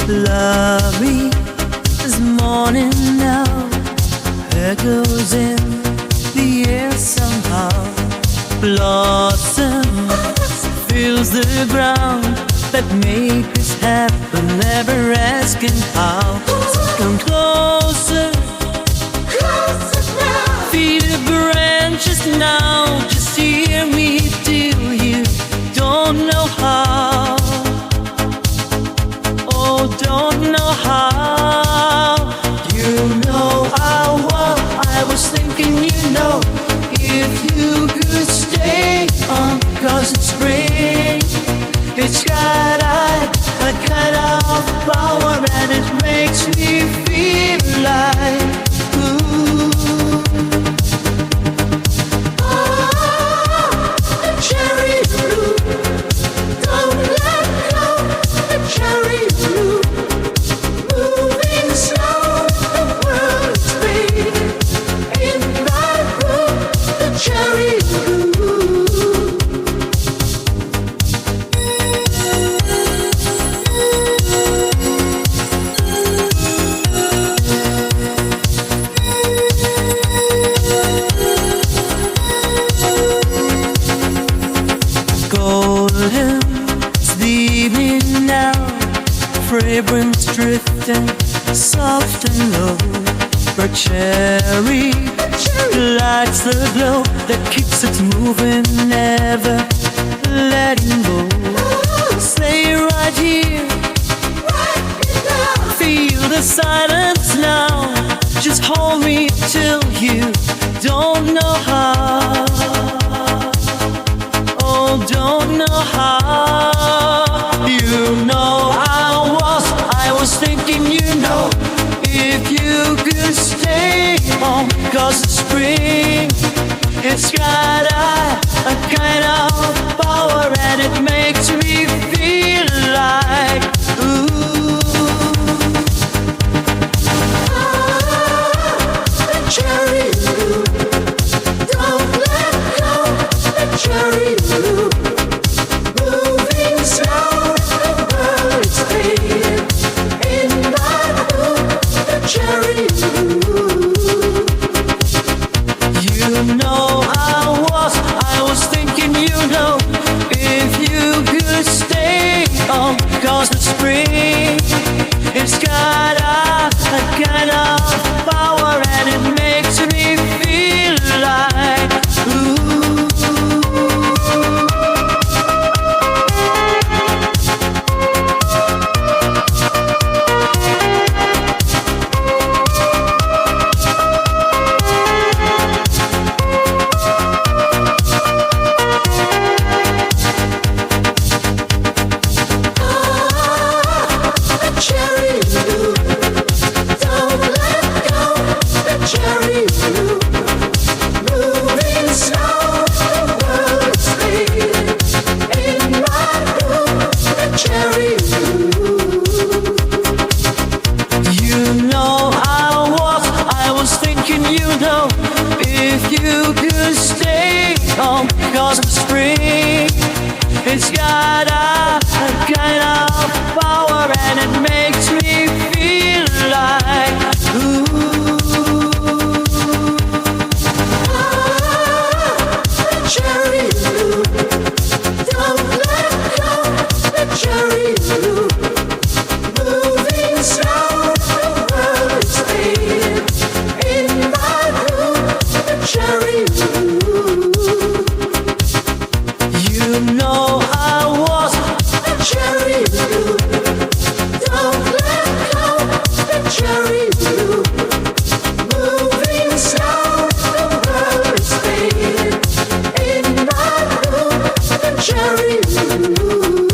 Love me this morning now. Echoes in the air somehow. Blossom fills the ground that make us happen, never asking how. So come closer, closer now. Feel the branches now. Just hear me till you don't know how. Oh, don't know how. You know I was thinking, you know, if you could stay on, 'cause it's spring. It's got a kind of power and it makes me feel like ooh. Oh, the cherry blue. Don't let go, the cherry blue. Moving slow, the world is fading. In that room, the cherry blue. Golden, it's the evening now. Fragrance drifting, soft and low. But cherry lights the glow that keeps it moving, never letting go. Stay right here, feel the silence now. Just hold me till you don't know how. Oh, don't know how. You know I was thinking, you know, if you could stay home, 'cause it's spring. It's got a kind of power and it makes me feel like ooh. The cherry blue. Don't let go, the cherry blue. Moving slow, the world is fading. In that room, the cherry blue. You know I was thinking, you know, if you could stay on, 'cause the spring, it's got a kind of power and it makes me feel like ooh. It's got a kind of power and it makes me feel like ooh. The cherry blue. Don't let go, the cherry blue. Moving slow, the world is fading. In my room, the cherry blue. You know the cherry blue. Don't let go, the cherry blue. Moving slow, the world is fading. In my room, the cherry blue.